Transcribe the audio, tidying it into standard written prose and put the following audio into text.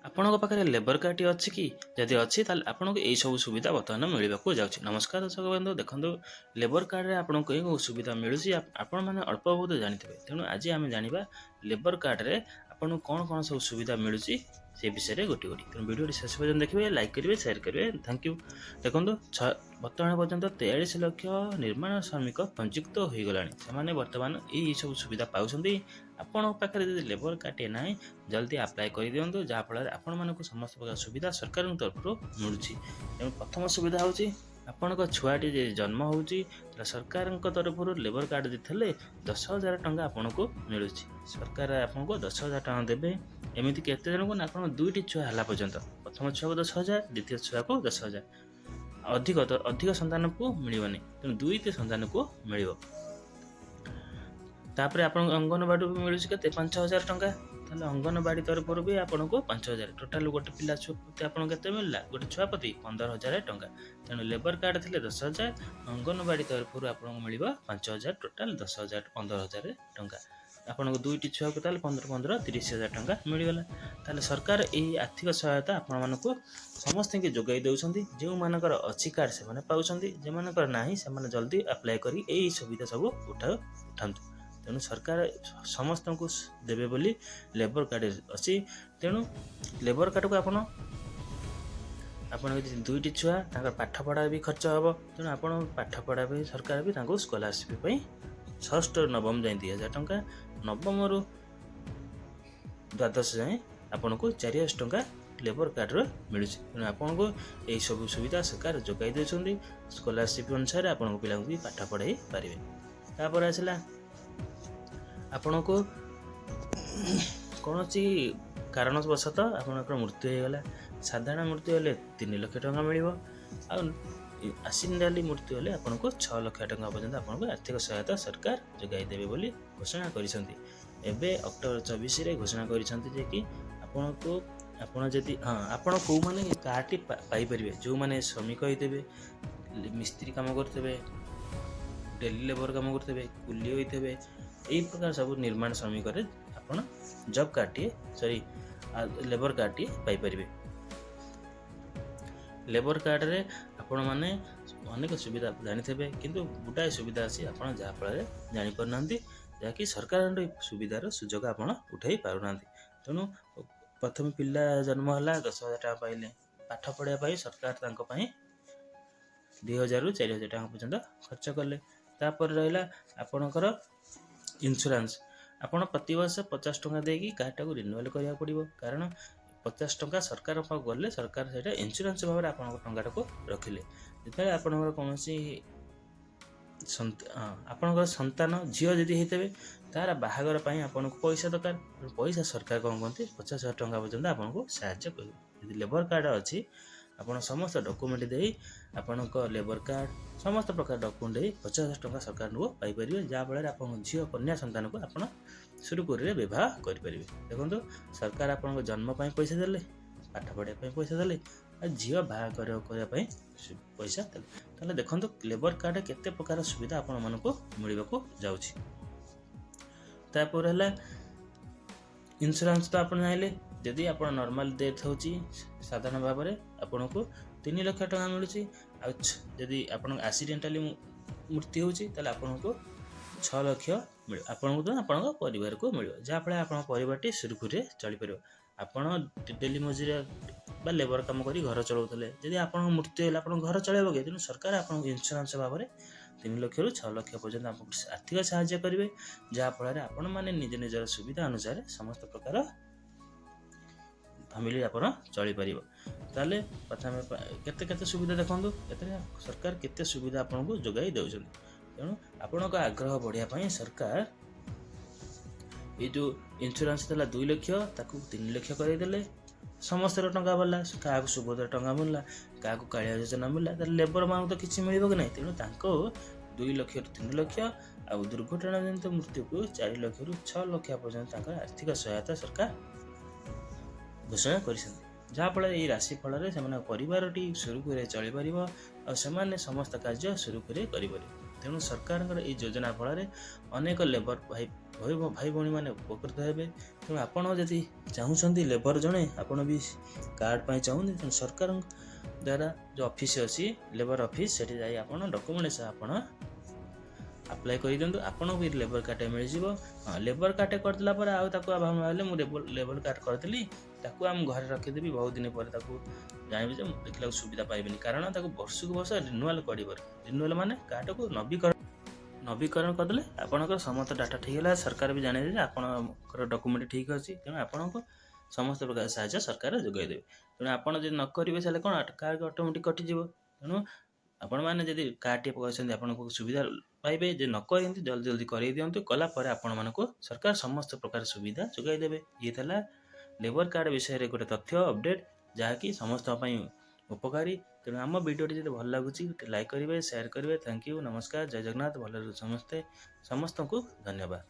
ଆପଣଙ୍କ ପାଖରେ ଲେବର କାର୍ଡଟି ଅଛି କି? ଯଦି ଅଛି ତାହେଲେ ଆପଣଙ୍କୁ ଏହିସବୁ ସୁବିଧା ବର୍ତ୍ତମାନ ମିଳିବାକୁ ଯାଉଛି। ନମସ୍କାର ଦର୍ଶକ ବନ୍ଧୁ, ଦେଖନ୍ତୁ ଲେବର କାର୍ଡରେ ଆପଣଙ୍କୁ ଏଇ ସୁବିଧା ମିଳୁଛି ଆପଣମାନେ ଅଳ୍ପ ବହୁତ ଜାଣିଥିବେ। ତେଣୁ ଆଜି ଆମେ ଜାଣିବା ଲେବର କାର୍ଡରେ ଆପଣଙ୍କୁ କ'ଣ କ'ଣ ସବୁ ସୁବିଧା ମିଳୁଛି ସେ ବିଷୟରେ ଗୋଟି ଗୋଟି। ତେଣୁ ଭିଡ଼ିଓଟି ଶେଷ ପର୍ଯ୍ୟନ୍ତ ଦେଖିବେ, ଲାଇକ୍ କରିବେ, ସେୟାର କରିବେ। Thank you. ଦେଖନ୍ତୁ ବର୍ତ୍ତମାନ ପର୍ଯ୍ୟନ୍ତ 43 ଲକ୍ଷ ନିର୍ମାଣ ଶ୍ରମିକ ପଞ୍ଜୀକୃତ ହୋଇଗଲାଣି। ସେମାନେ ବର୍ତ୍ତମାନ ଏଇ ସବୁ ସୁବିଧା ପାଉଛନ୍ତି। ଆପଣଙ୍କ ପାଖରେ ଯଦି ଲେବର କାର୍ଡଟିଏ ନାହିଁ, ଜଲ୍ଦି ଆପ୍ଲାଏ କରିଦିଅନ୍ତୁ, ଯାହାଫଳରେ ଆପଣମାନଙ୍କୁ ସମସ୍ତ ପ୍ରକାର ସୁବିଧା ସରକାରଙ୍କ ତରଫରୁ ମିଳୁଛି। ତେଣୁ ପ୍ରଥମ ସୁବିଧା ହେଉଛି ଆପଣଙ୍କ ଛୁଆଟି ଯଦି ଜନ୍ମ ହେଉଛି ତାହେଲେ ସରକାରଙ୍କ ତରଫରୁ ଲେବର କାର୍ଡ ଯଦି ଥିଲେ 10,000 ଟଙ୍କା ଆପଣଙ୍କୁ ମିଳୁଛି। ସରକାର ଆପଣଙ୍କୁ 10,000 ଟଙ୍କା ଦେବେ। ଏମିତି କେତେ ଜଣଙ୍କୁ ନା ଆପଣଙ୍କ 2ଟି ଛୁଆ ହେଲା ପର୍ଯ୍ୟନ୍ତ, ପ୍ରଥମ ଛୁଆକୁ 10,000, ଦ୍ୱିତୀୟ ଛୁଆକୁ 10,000। ଅଧିକ ସନ୍ତାନକୁ ମିଳିବନି, ତେଣୁ 2ଟି ସନ୍ତାନକୁ ମିଳିବ। ତାପରେ ଆପଣଙ୍କ ଅଙ୍ଗନବାଡ଼ି ମିଳୁଛି କେତେ? 5,000 ଟଙ୍କା। ତାହେଲେ ଅଙ୍ଗନବାଡ଼ି ତରଫରୁ ବି ଆପଣଙ୍କୁ 5,000। ଟୋଟାଲ ଗୋଟେ ପିଲା ପ୍ରତି ଆପଣଙ୍କୁ କେତେ ମିଳିଲା? ଗୋଟେ ଛୁଆ ପ୍ରତି 15,000 ଟଙ୍କା। ତେଣୁ ଲେବର କାର୍ଡ ଥିଲେ 10,000, ଅଙ୍ଗନବାଡ଼ି ତରଫରୁ ଆପଣଙ୍କୁ ମିଳିବ 5,000, ଟୋଟାଲ 10,000, 15,000 ଟଙ୍କା। ଆପଣଙ୍କୁ 2ଟି ଛୁଆକୁ ତାହେଲେ 15 30,000 ଟଙ୍କା ମିଳିଗଲା। ତାହେଲେ ସରକାର ଏହି ଆର୍ଥିକ ସହାୟତା ଆପଣମାନଙ୍କୁ ସମସ୍ତଙ୍କୁ ଯୋଗାଇ ଦେଉଛନ୍ତି। ଯେଉଁମାନଙ୍କର ଅଛି କାର୍ଡ ସେମାନେ ପାଉଛନ୍ତି, ଯେଉଁମାନଙ୍କର ନାହିଁ ସେମାନେ ଜଲ୍ଦି ଆପ୍ଲାଏ କରି ଏହି ସୁବିଧା ସବୁ ଉଠାନ୍ତୁ। ତେଣୁ ସରକାର ସମସ୍ତଙ୍କୁ ଦେବେ ବୋଲି ଲେବର କାର୍ଡ ଅଛି। ତେଣୁ ଲେବର କାର୍ଡକୁ ଆପଣ ଯଦି 2ଟି ଛୁଆ, ତାଙ୍କର ପାଠ ପଢ଼ା ବି ଖର୍ଚ୍ଚ ହେବ। ତେଣୁ ଆପଣ ପାଠ ପଢ଼ା ପାଇଁ ସରକାର ବି ତାଙ୍କୁ ସ୍କଲାରସିପ୍ ପାଇଁ 6ରୁ ନବମ ଯାଏଁ 2,000 ଟଙ୍କା, ନବମରୁ ଦ୍ୱାଦଶ ଯାଏଁ ଆପଣଙ୍କୁ 4,000 ଟଙ୍କା ଲେବର କାର୍ଡରେ ମିଳୁଛି। ତେଣୁ ଆପଣଙ୍କୁ ଏହିସବୁ ସୁବିଧା ସରକାର ଯୋଗାଇ ଦେଉଛନ୍ତି। ସ୍କଲାରସିପ୍ ଅନୁସାରେ ଆପଣଙ୍କ ପିଲାଙ୍କୁ ବି ପାଠ ପଢ଼ାଇ ପାରିବେ। ତାପରେ ଆସିଲା ଆପଣଙ୍କୁ କୌଣସି କାରଣବଶତଃ ଆପଣଙ୍କର ମୃତ୍ୟୁ ହୋଇଗଲା। ସାଧାରଣ ମୃତ୍ୟୁ ହେଲେ 3 ଲକ୍ଷ ଟଙ୍କା ମିଳିବ, ଆଉ ଆକ୍ସିଡେଣ୍ଟାଲି ମୃତ୍ୟୁ ହେଲେ ଆପଣଙ୍କୁ 6 ଲକ୍ଷ ଟଙ୍କା ପର୍ଯ୍ୟନ୍ତ ଆପଣଙ୍କୁ ଆର୍ଥିକ ସହାୟତା ସରକାର ଯୋଗାଇ ଦେବେ ବୋଲି ଘୋଷଣା କରିଛନ୍ତି। ଏବେ ଅକ୍ଟୋବର 24ରେ ଘୋଷଣା କରିଛନ୍ତି ଯେ କି ଆପଣ ଯଦି ଆପଣ କେଉଁମାନେ କାର୍ଡଟି ପାଇପାରିବେ? ଯେଉଁମାନେ ଶ୍ରମିକ ହେଇଥିବେ, ମିସ୍ତ୍ରୀ କାମ କରୁଥିବେ, ଡେଲି ଲେବର କାମ କରୁଥିବେ, କୁଲି ହୋଇଥିବେ, ଏହି ପ୍ରକାର ସବୁ ନିର୍ମାଣ ଶ୍ରମିକରେ ଆପଣ ଜବ୍ କାର୍ଡଟିଏ ଲେବର କାର୍ଡଟିଏ ପାଇପାରିବେ। ଲେବର କାର୍ଡରେ ଆପଣମାନେ ଅନେକ ସୁବିଧା ଜାଣିଥିବେ, କିନ୍ତୁ ଗୋଟାଏ ସୁବିଧା ଅଛି ଆପଣ ଯାହାଫଳରେ ଜାଣିପାରୁନାହାନ୍ତି, ଯାହାକି ସରକାରଙ୍କ ସୁବିଧାର ସୁଯୋଗ ଆପଣ ଉଠାଇ ପାରୁନାହାନ୍ତି। ତେଣୁ ପ୍ରଥମେ ପିଲା ଜନ୍ମ ହେଲା 10,000 ଟଙ୍କା ପାଇଲେ। ପାଠ ପଢ଼ିବା ପାଇଁ ସରକାର ତାଙ୍କ ପାଇଁ 2,000ରୁ 4,000 ଟଙ୍କା ପର୍ଯ୍ୟନ୍ତ ଖର୍ଚ୍ଚ କଲେ। ତାପରେ ରହିଲା ଆପଣଙ୍କର ଇନ୍ସୁରାନ୍ସ। ଆପଣ ପ୍ରତିବର୍ଷ 50 ଟଙ୍କା ଦେଇକି କାର୍ଡଟାକୁ ରିନ୍ୟୁଆଲ୍ କରିବାକୁ ପଡ଼ିବ। କାରଣ 50 ଟଙ୍କା ସରକାର ପାଖକୁ ଗଲେ ସରକାର ସେଇଟା ଇନ୍ସୁରାନ୍ସ ଭାବରେ ଆପଣଙ୍କ ଟଙ୍କାଟାକୁ ରଖିଲେ। ଯେତେବେଳେ ଆପଣଙ୍କର କୌଣସି ଆପଣଙ୍କର ସନ୍ତାନ ଝିଅ ଯଦି ହେଇଥିବେ, ତାର ବାହାଘର ପାଇଁ ଆପଣଙ୍କୁ ପଇସା ଦରକାର। ପଇସା ସରକାର କ'ଣ କରନ୍ତି? 50,000 ଟଙ୍କା ପର୍ଯ୍ୟନ୍ତ ଆପଣଙ୍କୁ ସାହାଯ୍ୟ କରିବେ। ଯଦି ଲେବର କାର୍ଡ ଅଛି, ଆପଣ ସମସ୍ତ ଡକୁମେଣ୍ଟ ଦେଇ ଆପଣଙ୍କ ଲେବର କାର୍ଡ ସମସ୍ତ ପ୍ରକାର ଡକୁମେଣ୍ଟ ଦେଇ 50,000 ଟଙ୍କା ସରକାରଙ୍କୁ ପାଇପାରିବେ, ଯାହାଫଳରେ ଆପଣଙ୍କ ଝିଅ କନ୍ୟା ସନ୍ତାନକୁ ଆପଣ ସୁରୁଖୁରୁରେ ବିବାହ କରିପାରିବେ। ଦେଖନ୍ତୁ, ସରକାର ଆପଣଙ୍କ ଜନ୍ମ ପାଇଁ ପଇସା ଦେଲେ, ପାଠ ପଢ଼ିବା ପାଇଁ ପଇସା ଦେଲେ, ଆଉ ଝିଅ ବାହାଘର କରିବା ପାଇଁ ପଇସା ଦେଲେ। ତାହେଲେ ଦେଖନ୍ତୁ ଲେବର କାର୍ଡରେ କେତେ ପ୍ରକାର ସୁବିଧା ଆପଣମାନଙ୍କୁ ମିଳିବାକୁ ଯାଉଛି। ତାପରେ ହେଲା ଇନ୍ସୁରାନ୍ସ। ତ ଆପଣ ଜାଣିଲେ, ଯଦି ଆପଣ ନର୍ମାଲ ଡେଥ୍ ହେଉଛି ସାଧାରଣ ଭାବରେ ଆପଣଙ୍କୁ 3 ଲକ୍ଷ ଟଙ୍କା ମିଳୁଛି, ଆଉ ଯଦି ଆପଣଙ୍କ ଆକ୍ସିଡେଣ୍ଟାଲି ମୃତ୍ୟୁ ହେଉଛି ତାହେଲେ ଆପଣଙ୍କୁ 6 ଲକ୍ଷ ମିଳିବ। ଆପଣଙ୍କୁ ତ ଆପଣଙ୍କ ପରିବାରକୁ ମିଳିବ, ଯାହାଫଳରେ ଆପଣଙ୍କ ପରିବାରଟି ସୁରୁଖୁରୁରେ ଚଳିପାରିବ। ଆପଣ ଡେଲି ମଜୁରିଆ ବା ଲେବର କାମ କରି ଘର ଚଳାଉଥିଲେ, ଯଦି ଆପଣଙ୍କ ମୃତ୍ୟୁ ହେଲା ଆପଣଙ୍କ ଘର ଚଳାଇବ କି? ତେଣୁ ସରକାର ଆପଣଙ୍କୁ ଇନ୍ସୁରାନ୍ସ ଭାବରେ 3 ଲକ୍ଷରୁ 6 ଲକ୍ଷ ପର୍ଯ୍ୟନ୍ତ ଆପଣଙ୍କୁ ଆର୍ଥିକ ସାହାଯ୍ୟ କରିବେ, ଯାହାଫଳରେ ଆପଣମାନେ ନିଜର ସୁବିଧା ଅନୁସାରେ ସମସ୍ତ ପ୍ରକାର ଫ୍ୟାମିଲି ଆପଣ ଚଳିପାରିବ। ତାହେଲେ ପ୍ରଥମେ କେତେ ସୁବିଧା ଦେଖନ୍ତୁ, ଏଥିରେ ସରକାର କେତେ ସୁବିଧା ଆପଣଙ୍କୁ ଯୋଗାଇ ଦେଉଛନ୍ତି। ତେଣୁ ଆପଣଙ୍କ ଆଗ୍ରହ ବଢ଼ିବା ପାଇଁ ସରକାର ଏଇ ଯେଉଁ ଇନ୍ସୁରାନ୍ସ ଦେଲା 2 ଲକ୍ଷ, ତାକୁ 3 ଲକ୍ଷ କରାଇଦେଲେ। ସମସ୍ତର ଟଙ୍କା ମିଳିଲା, କାହାକୁ ସୁଭଦ୍ରା ଟଙ୍କା ମିଳିଲା, କାହାକୁ କାଳିଆ ଯୋଜନା ମିଳିଲା, ତାହେଲେ ଲେବର ମାନଙ୍କୁ ତ କିଛି ମିଳିବ କି ନାହିଁ? ତେଣୁ ତାଙ୍କୁ 2 ଲକ୍ଷରୁ 3 ଲକ୍ଷ, ଆଉ ଦୁର୍ଘଟଣା ଜନିତ ମୃତ୍ୟୁକୁ 4 ଲକ୍ଷରୁ 6 ଲକ୍ଷ ପର୍ଯ୍ୟନ୍ତ ତାଙ୍କର ଆର୍ଥିକ ସହାୟତା ସରକାର ଘୋଷଣା କରିଛନ୍ତି। ଯାହାଫଳରେ ଏହି ରାଶି ଫଳରେ ସେମାନଙ୍କ ପରିବାରଟି ସୁରୁଖୁରୁରେ ଚଳିପାରିବ, ଆଉ ସେମାନେ ସମସ୍ତ କାର୍ଯ୍ୟ ସୁରୁଖୁରୁରେ କରିପାରିବେ। ତେଣୁ ସରକାରଙ୍କର ଏହି ଯୋଜନା ଫଳରେ ଅନେକ ଲେବର ଭାଇ ଭାଇ ଭଉଣୀମାନେ ଉପକୃତ ହେବେ। ତେଣୁ ଆପଣ ଯଦି ଚାହୁଁଛନ୍ତି ଲେବର ଜଣେ, ଆପଣ ବି କାର୍ଡ଼ ପାଇଁ ଚାହୁଁଛନ୍ତି, ତେଣୁ ସରକାରଙ୍କ ଦ୍ୱାରା ଯେଉଁ ଅଫିସ୍ ଅଛି ଲେବର ଅଫିସ୍, ସେଠି ଯାଇ ଆପଣ ଡକୁମେଣ୍ଟ ସହ ଆପଣ ଆପ୍ଲାଏ କରିଦିଅନ୍ତୁ, ଆପଣଙ୍କୁ ବି ଲେବର କାର୍ଡ଼ଟେ ମିଳିଯିବ। ହଁ, ଲେବର କାର୍ଡ଼ଟେ କରିଦେଲା ପରେ ଆଉ ତାକୁ ଭାବିଲେ ମୁଁ ଲେବର କାର୍ଡ଼ କରିଦେଲି, ତାକୁ ଆମେ ଘରେ ରଖିଦେବି, ବହୁତ ଦିନ ପରେ ତାକୁ ଜାଣିବି ଯେ ଦେଖିଲାକୁ ସୁବିଧା ପାଇବେନି, କାରଣ ତାକୁ ବର୍ଷକୁ ବର୍ଷ ରିନ୍ୟୁଆଲ୍ କରିବ। ରିନ୍ୟୁଆଲ୍ ମାନେ କାର୍ଡ଼କୁ ନବୀକରଣ କରିଦେଲେ ଆପଣଙ୍କର ସମସ୍ତ ଡାଟା ଠିକ୍ ହେଲା, ସରକାର ବି ଜାଣିବେ ଯେ ଆପଣଙ୍କର ଡକୁମେଣ୍ଟ ଠିକ୍ ଅଛି। ତେଣୁ ଆପଣଙ୍କୁ ସମସ୍ତ ପ୍ରକାର ସାହାଯ୍ୟ ସରକାର ଯୋଗାଇ ଦେବେ। ତେଣୁ ଆପଣ ଯଦି ନ କରିବେ ତାହେଲେ କ'ଣ କାର୍ଡ଼ ଅଟୋମେଟିକ୍ କଟିଯିବ। ତେଣୁ ଆପଣମାନେ ଯଦି କାର୍ଡ଼ଟିଏ ପକାଇଛନ୍ତି ଆପଣଙ୍କୁ ସୁବିଧା ପାଇବେ, ଯେ ନ କରିଛନ୍ତି ଜଲ୍ଦି କରେଇ ଦିଅନ୍ତୁ। କଲା ପରେ ଆପଣମାନଙ୍କୁ ସରକାର ସମସ୍ତ ପ୍ରକାର ସୁବିଧା ଯୋଗାଇ ଦେବେ। ଇଏ ଥିଲା ଲେବର କାର୍ଡ଼ ବିଷୟରେ ଗୋଟେ ତଥ୍ୟ ଅପଡ଼େଟ୍, ଯାହାକି ସମସ୍ତଙ୍କ ପାଇଁ ଉପକାରୀ। ତେଣୁ ଆମ ଭିଡ଼ିଓଟି ଯଦି ଭଲ ଲାଗୁଛି ଲାଇକ୍ କରିବେ, ସେୟାର କରିବେ। ଥ୍ୟାଙ୍କ ୟୁ, ନମସ୍କାର, ଜୟ ଜଗନ୍ନାଥ। ଭଲରେ ସମସ୍ତଙ୍କୁ ଧନ୍ୟବାଦ।